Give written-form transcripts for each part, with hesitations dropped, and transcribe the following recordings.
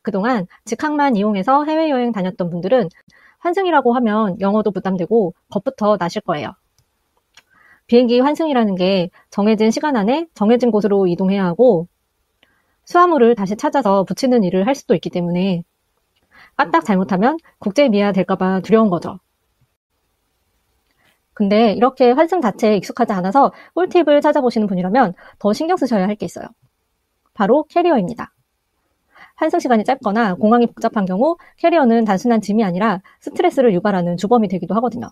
그동안 직항만 이용해서 해외여행 다녔던 분들은 환승이라고 하면 영어도 부담되고 겁부터 나실 거예요. 비행기 환승이라는 게 정해진 시간 안에 정해진 곳으로 이동해야 하고 수화물을 다시 찾아서 붙이는 일을 할 수도 있기 때문에 까딱 잘못하면 국제 미아 될까봐 두려운 거죠. 근데 이렇게 환승 자체에 익숙하지 않아서 꿀팁을 찾아보시는 분이라면 더 신경 쓰셔야 할 게 있어요. 바로 캐리어입니다. 환승 시간이 짧거나 공항이 복잡한 경우 캐리어는 단순한 짐이 아니라 스트레스를 유발하는 주범이 되기도 하거든요.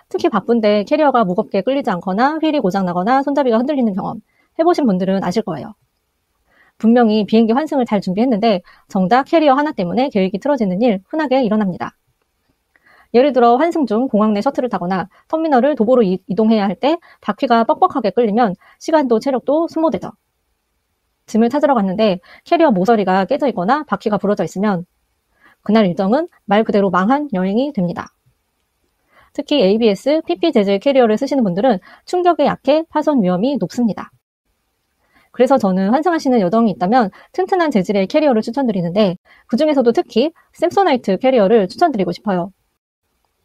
특히 바쁜데 캐리어가 무겁게 끌리지 않거나 휠이 고장나거나 손잡이가 흔들리는 경험 해보신 분들은 아실 거예요. 분명히 비행기 환승을 잘 준비했는데 정작 캐리어 하나 때문에 계획이 틀어지는 일 흔하게 일어납니다. 예를 들어 환승 중 공항 내 셔틀을 타거나 터미널을 도보로 이동해야 할 때 바퀴가 뻑뻑하게 끌리면 시간도 체력도 소모되죠. 짐을 찾으러 갔는데 캐리어 모서리가 깨져 있거나 바퀴가 부러져 있으면 그날 일정은 말 그대로 망한 여행이 됩니다. 특히 ABS, PP 재질 캐리어를 쓰시는 분들은 충격에 약해 파손 위험이 높습니다. 그래서 저는 환승하시는 여정이 있다면 튼튼한 재질의 캐리어를 추천드리는데 그 중에서도 특히 샘소나이트 캐리어를 추천드리고 싶어요.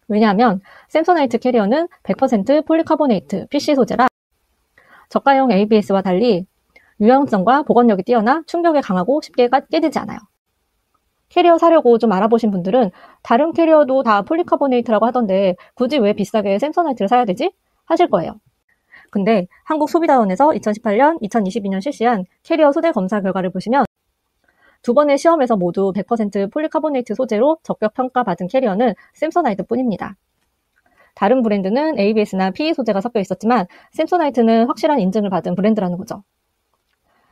왜냐하면 샘소나이트 캐리어는 100% 폴리카보네이트 PC 소재라 저가형 ABS와 달리 유연성과 보건력이 뛰어나 충격에 강하고 쉽게 깨지지 않아요. 캐리어 사려고 좀 알아보신 분들은 다른 캐리어도 다 폴리카보네이트라고 하던데 굳이 왜 비싸게 샘소나이트를 사야 되지? 하실 거예요. 근데 한국소비자원에서 2018년, 2022년 실시한 캐리어 소재 검사 결과를 보시면 두 번의 시험에서 모두 100% 폴리카보네이트 소재로 적격 평가받은 캐리어는 샘소나이트 뿐입니다. 다른 브랜드는 ABS나 PE 소재가 섞여 있었지만 샘소나이트는 확실한 인증을 받은 브랜드라는 거죠.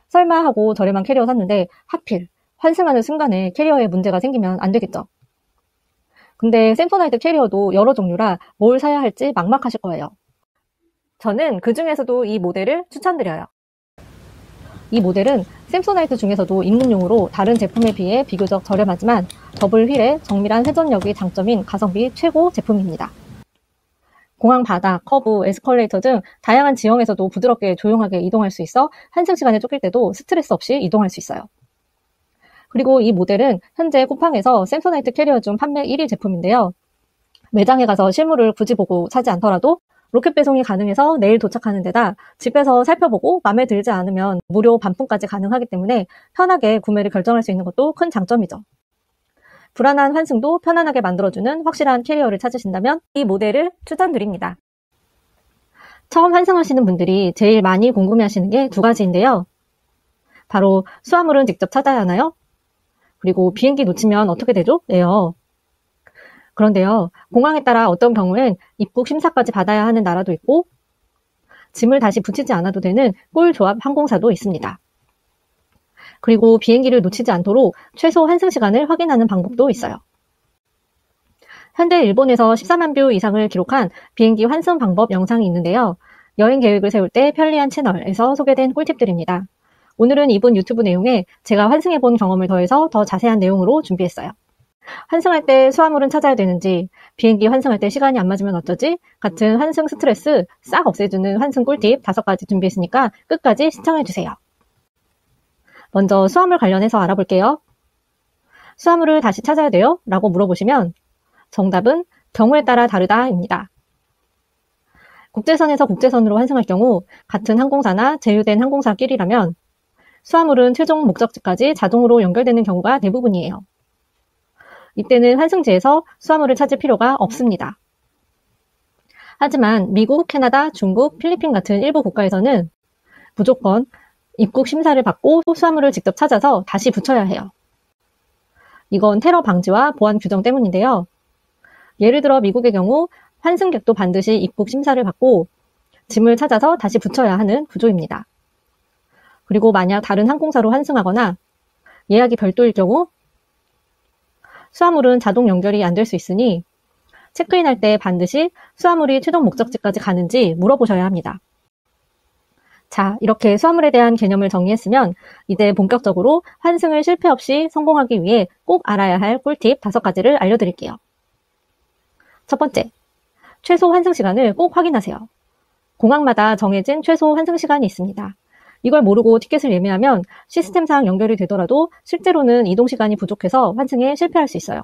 설마 하고 저렴한 캐리어 샀는데 하필 환승하는 순간에 캐리어에 문제가 생기면 안 되겠죠. 근데 샘소나이트 캐리어도 여러 종류라 뭘 사야 할지 막막하실 거예요. 저는 그 중에서도 이 모델을 추천드려요. 이 모델은 샘소나이트 중에서도 입문용으로 다른 제품에 비해 비교적 저렴하지만 더블 휠의 정밀한 회전력이 장점인 가성비 최고 제품입니다. 공항 바닥, 커브, 에스컬레이터 등 다양한 지형에서도 부드럽게 조용하게 이동할 수 있어 환승 시간에 쫓길 때도 스트레스 없이 이동할 수 있어요. 그리고 이 모델은 현재 쿠팡에서 샘소나이트 캐리어 중 판매 1위 제품인데요. 매장에 가서 실물을 굳이 보고 사지 않더라도 로켓 배송이 가능해서 내일 도착하는 데다 집에서 살펴보고 마음에 들지 않으면 무료 반품까지 가능하기 때문에 편하게 구매를 결정할 수 있는 것도 큰 장점이죠. 불안한 환승도 편안하게 만들어주는 확실한 캐리어를 찾으신다면 이 모델을 추천드립니다. 처음 환승하시는 분들이 제일 많이 궁금해하시는 게 두 가지인데요. 바로 수화물은 직접 찾아야 하나요? 그리고 비행기 놓치면 어떻게 되죠? 네요. 그런데요, 공항에 따라 어떤 경우엔 입국 심사까지 받아야 하는 나라도 있고 짐을 다시 붙이지 않아도 되는 꿀조합 항공사도 있습니다. 그리고 비행기를 놓치지 않도록 최소 환승 시간을 확인하는 방법도 있어요. 현재 일본에서 14만 뷰 이상을 기록한 비행기 환승 방법 영상이 있는데요. 여행 계획을 세울 때 편리한 채널에서 소개된 꿀팁들입니다. 오늘은 이번 유튜브 내용에 제가 환승해본 경험을 더해서 더 자세한 내용으로 준비했어요. 환승할 때 수화물은 찾아야 되는지, 비행기 환승할 때 시간이 안 맞으면 어쩌지? 같은 환승 스트레스 싹 없애주는 환승 꿀팁 5가지 준비했으니까 끝까지 시청해주세요. 먼저 수화물 관련해서 알아볼게요. 수화물을 다시 찾아야 돼요? 라고 물어보시면 정답은 경우에 따라 다르다입니다. 국제선에서 국제선으로 환승할 경우 같은 항공사나 제휴된 항공사끼리라면 수화물은 최종 목적지까지 자동으로 연결되는 경우가 대부분이에요. 이때는 환승지에서 수화물을 찾을 필요가 없습니다. 하지만 미국, 캐나다, 중국, 필리핀 같은 일부 국가에서는 무조건 입국 심사를 받고 수화물을 직접 찾아서 다시 붙여야 해요. 이건 테러 방지와 보안 규정 때문인데요. 예를 들어 미국의 경우 환승객도 반드시 입국 심사를 받고 짐을 찾아서 다시 붙여야 하는 구조입니다. 그리고 만약 다른 항공사로 환승하거나 예약이 별도일 경우 수화물은 자동 연결이 안 될 수 있으니 체크인할 때 반드시 수화물이 최종 목적지까지 가는지 물어보셔야 합니다. 자, 이렇게 수화물에 대한 개념을 정리했으면 이제 본격적으로 환승을 실패 없이 성공하기 위해 꼭 알아야 할 꿀팁 5가지를 알려드릴게요. 첫 번째, 최소 환승 시간을 꼭 확인하세요. 공항마다 정해진 최소 환승 시간이 있습니다. 이걸 모르고 티켓을 예매하면 시스템상 연결이 되더라도 실제로는 이동 시간이 부족해서 환승에 실패할 수 있어요.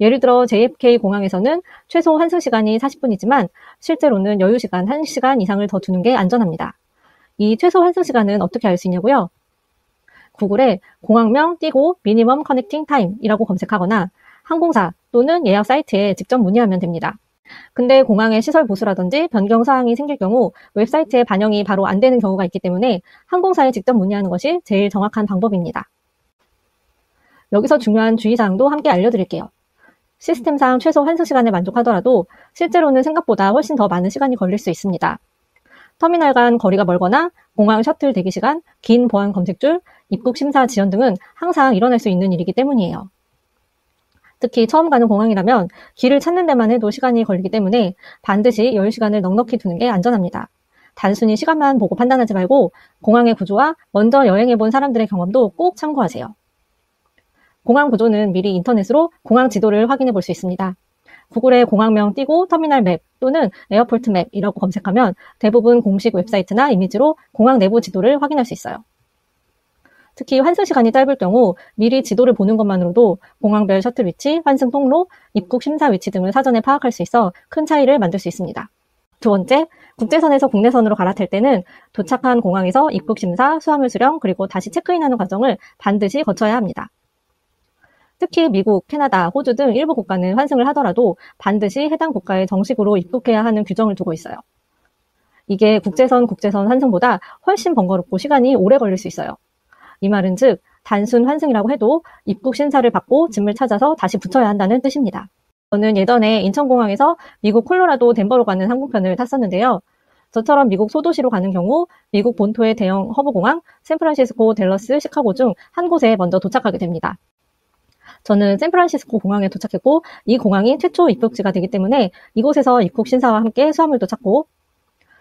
예를 들어 JFK 공항에서는 최소 환승 시간이 40분이지만 실제로는 여유 시간 1시간 이상을 더 두는 게 안전합니다. 이 최소 환승 시간은 어떻게 알 수 있냐고요? 구글에 공항명 띄고 미니멈 커넥팅 타임이라고 검색하거나 항공사 또는 예약 사이트에 직접 문의하면 됩니다. 근데 공항에 시설 보수라든지 변경 사항이 생길 경우 웹사이트에 반영이 바로 안 되는 경우가 있기 때문에 항공사에 직접 문의하는 것이 제일 정확한 방법입니다. 여기서 중요한 주의사항도 함께 알려드릴게요. 시스템상 최소 환승 시간에 만족하더라도 실제로는 생각보다 훨씬 더 많은 시간이 걸릴 수 있습니다. 터미널 간 거리가 멀거나 공항 셔틀 대기 시간, 긴 보안 검색줄, 입국 심사 지연 등은 항상 일어날 수 있는 일이기 때문이에요. 특히 처음 가는 공항이라면 길을 찾는 데만 해도 시간이 걸리기 때문에 반드시 여유 시간을 넉넉히 두는 게 안전합니다. 단순히 시간만 보고 판단하지 말고 공항의 구조와 먼저 여행해본 사람들의 경험도 꼭 참고하세요. 공항 구조는 미리 인터넷으로 공항 지도를 확인해 볼 수 있습니다. 구글에 공항명 띄고 터미널 맵 또는 에어포트 맵이라고 검색하면 대부분 공식 웹사이트나 이미지로 공항 내부 지도를 확인할 수 있어요. 특히 환승 시간이 짧을 경우 미리 지도를 보는 것만으로도 공항별 셔틀 위치, 환승 통로, 입국 심사 위치 등을 사전에 파악할 수 있어 큰 차이를 만들 수 있습니다. 두 번째, 국제선에서 국내선으로 갈아탈 때는 도착한 공항에서 입국 심사, 수화물 수령, 그리고 다시 체크인하는 과정을 반드시 거쳐야 합니다. 특히 미국, 캐나다, 호주 등 일부 국가는 환승을 하더라도 반드시 해당 국가에 정식으로 입국해야 하는 규정을 두고 있어요. 이게 국제선 환승보다 훨씬 번거롭고 시간이 오래 걸릴 수 있어요. 이 말은 즉 단순 환승이라고 해도 입국 심사를 받고 짐을 찾아서 다시 붙여야 한다는 뜻입니다. 저는 예전에 인천공항에서 미국 콜로라도 덴버로 가는 항공편을 탔었는데요. 저처럼 미국 소도시로 가는 경우 미국 본토의 대형 허브공항, 샌프란시스코, 댈러스, 시카고 중 한 곳에 먼저 도착하게 됩니다. 저는 샌프란시스코 공항에 도착했고 이 공항이 최초 입국지가 되기 때문에 이곳에서 입국 심사와 함께 수화물도 찾고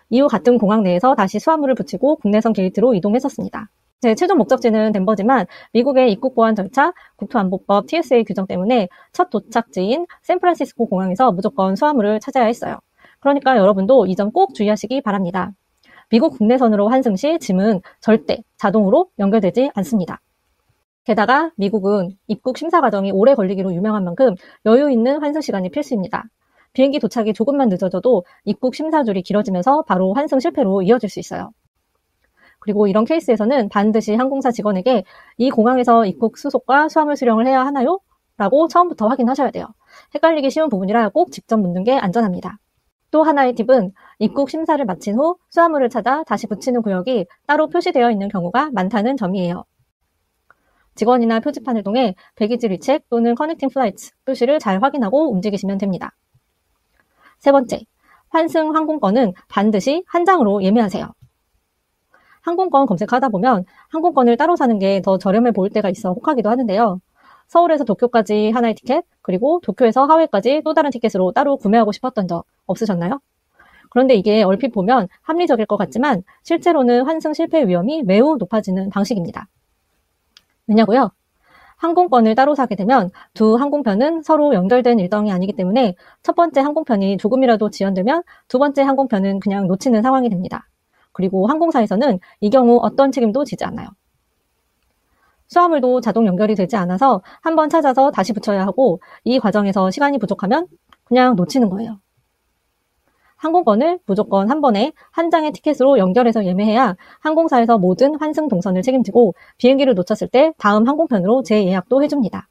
이후 같은 공항 내에서 다시 수화물을 붙이고 국내선 게이트로 이동했었습니다. 제 최종 목적지는 덴버지만 미국의 입국 보안 절차, 국토안보법 TSA 규정 때문에 첫 도착지인 샌프란시스코 공항에서 무조건 수화물을 찾아야 했어요. 그러니까 여러분도 이 점 꼭 주의하시기 바랍니다. 미국 국내선으로 환승 시 짐은 절대 자동으로 연결되지 않습니다. 게다가 미국은 입국 심사 과정이 오래 걸리기로 유명한 만큼 여유 있는 환승 시간이 필수입니다. 비행기 도착이 조금만 늦어져도 입국 심사줄이 길어지면서 바로 환승 실패로 이어질 수 있어요. 그리고 이런 케이스에서는 반드시 항공사 직원에게 이 공항에서 입국 수속과 수화물 수령을 해야 하나요? 라고 처음부터 확인하셔야 돼요. 헷갈리기 쉬운 부분이라 꼭 직접 묻는 게 안전합니다. 또 하나의 팁은 입국 심사를 마친 후 수화물을 찾아 다시 붙이는 구역이 따로 표시되어 있는 경우가 많다는 점이에요. 직원이나 표지판을 통해 배기지 리책 또는 커넥팅 플라이츠 표시를 잘 확인하고 움직이시면 됩니다. 세 번째, 환승 항공권은 반드시 한 장으로 예매하세요. 항공권 검색하다 보면 항공권을 따로 사는 게 더 저렴해 보일 때가 있어 혹하기도 하는데요. 서울에서 도쿄까지 하나의 티켓, 그리고 도쿄에서 하와이까지 또 다른 티켓으로 따로 구매하고 싶었던 적 없으셨나요? 그런데 이게 얼핏 보면 합리적일 것 같지만 실제로는 환승 실패 위험이 매우 높아지는 방식입니다. 왜냐고요? 항공권을 따로 사게 되면 두 항공편은 서로 연결된 일정이 아니기 때문에 첫 번째 항공편이 조금이라도 지연되면 두 번째 항공편은 그냥 놓치는 상황이 됩니다. 그리고 항공사에서는 이 경우 어떤 책임도 지지 않아요. 수화물도 자동 연결이 되지 않아서 한번 찾아서 다시 붙여야 하고 이 과정에서 시간이 부족하면 그냥 놓치는 거예요. 항공권을 무조건 한 번에 한 장의 티켓으로 연결해서 예매해야 항공사에서 모든 환승 동선을 책임지고 비행기를 놓쳤을 때 다음 항공편으로 재예약도 해줍니다.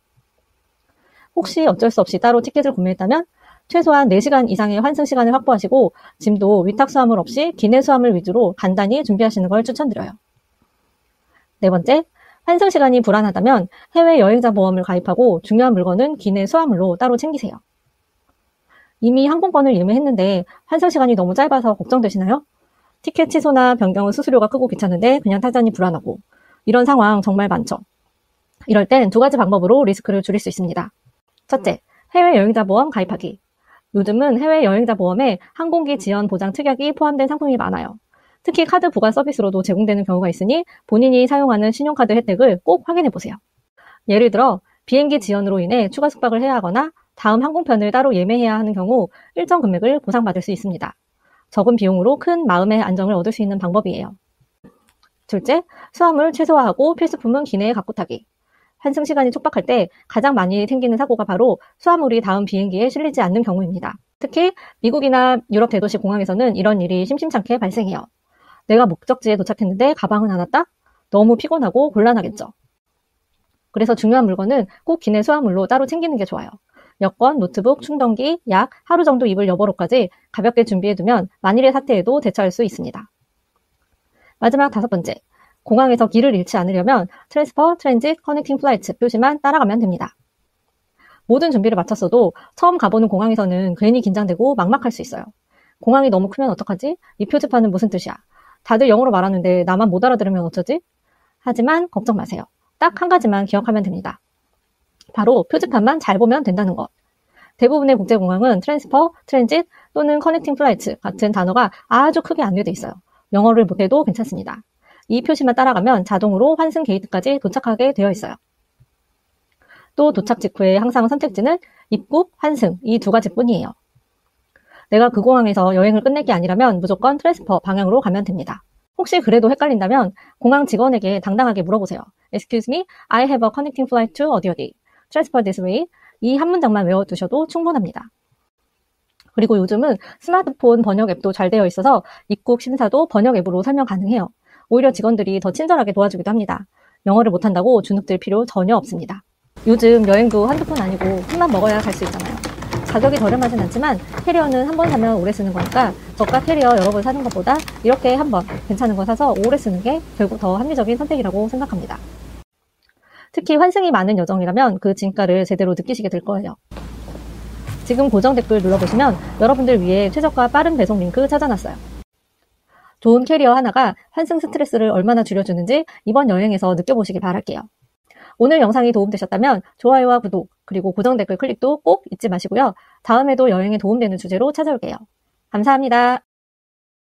혹시 어쩔 수 없이 따로 티켓을 구매했다면 최소한 4시간 이상의 환승 시간을 확보하시고 짐도 위탁 수화물 없이 기내 수화물 위주로 간단히 준비하시는 걸 추천드려요. 네 번째, 환승 시간이 불안하다면 해외 여행자 보험을 가입하고 중요한 물건은 기내 수화물로 따로 챙기세요. 이미 항공권을 예매했는데 환승 시간이 너무 짧아서 걱정되시나요? 티켓 취소나 변경은 수수료가 크고 귀찮은데 그냥 타자니 불안하고 이런 상황 정말 많죠. 이럴 땐 두 가지 방법으로 리스크를 줄일 수 있습니다. 첫째, 해외 여행자 보험 가입하기. 요즘은 해외 여행자 보험에 항공기 지연 보장 특약이 포함된 상품이 많아요. 특히 카드 부과 서비스로도 제공되는 경우가 있으니 본인이 사용하는 신용카드 혜택을 꼭 확인해보세요. 예를 들어 비행기 지연으로 인해 추가 숙박을 해야 하거나 다음 항공편을 따로 예매해야 하는 경우 일정 금액을 보상받을 수 있습니다. 적은 비용으로 큰 마음의 안정을 얻을 수 있는 방법이에요. 둘째, 수화물 최소화하고 필수품은 기내에 갖고 타기. 환승 시간이 촉박할 때 가장 많이 생기는 사고가 바로 수화물이 다음 비행기에 실리지 않는 경우입니다. 특히 미국이나 유럽 대도시 공항에서는 이런 일이 심심찮게 발생해요. 내가 목적지에 도착했는데 가방은 안 왔다? 너무 피곤하고 곤란하겠죠. 그래서 중요한 물건은 꼭 기내 수화물로 따로 챙기는 게 좋아요. 여권, 노트북, 충전기, 약, 하루 정도 입을 여벌옷까지 가볍게 준비해두면 만일의 사태에도 대처할 수 있습니다. 마지막 5번째, 공항에서 길을 잃지 않으려면 트랜스퍼, 트랜짓, 커넥팅 플라이트 표시만 따라가면 됩니다. 모든 준비를 마쳤어도 처음 가보는 공항에서는 괜히 긴장되고 막막할 수 있어요. 공항이 너무 크면 어떡하지? 이 표지판은 무슨 뜻이야? 다들 영어로 말하는데 나만 못 알아들으면 어쩌지? 하지만 걱정 마세요. 딱 한 가지만 기억하면 됩니다. 바로 표지판만 잘 보면 된다는 것. 대부분의 국제공항은 트랜스퍼, 트랜짓 또는 커넥팅 플라이트 같은 단어가 아주 크게 안내돼 있어요. 영어를 못해도 괜찮습니다. 이 표시만 따라가면 자동으로 환승 게이트까지 도착하게 되어 있어요. 또 도착 직후에 항상 선택지는 입국, 환승 이 2가지뿐이에요. 내가 그 공항에서 여행을 끝낼 게 아니라면 무조건 트랜스퍼 방향으로 가면 됩니다. 혹시 그래도 헷갈린다면 공항 직원에게 당당하게 물어보세요. Excuse me, I have a connecting flight to 어디 어디. Transfer this way. 이 한 문장만 외워두셔도 충분합니다. 그리고 요즘은 스마트폰 번역 앱도 잘 되어 있어서 입국 심사도 번역 앱으로 설명 가능해요. 오히려 직원들이 더 친절하게 도와주기도 합니다. 영어를 못한다고 주눅들 필요 전혀 없습니다. 요즘 여행도 한두 번 아니고 큰맘 먹어야 갈 수 있잖아요. 가격이 저렴하진 않지만 캐리어는 한 번 사면 오래 쓰는 거니까 저가 캐리어 여러 번 사는 것보다 이렇게 한 번 괜찮은 거 사서 오래 쓰는 게 결국 더 합리적인 선택이라고 생각합니다. 특히 환승이 많은 여정이라면 그 진가를 제대로 느끼시게 될 거예요. 지금 고정 댓글 눌러보시면 여러분들 위해 최저가 빠른 배송 링크 찾아놨어요. 좋은 캐리어 하나가 환승 스트레스를 얼마나 줄여주는지 이번 여행에서 느껴보시길 바랄게요. 오늘 영상이 도움되셨다면 좋아요와 구독, 그리고 고정 댓글 클릭도 꼭 잊지 마시고요. 다음에도 여행에 도움되는 주제로 찾아올게요. 감사합니다.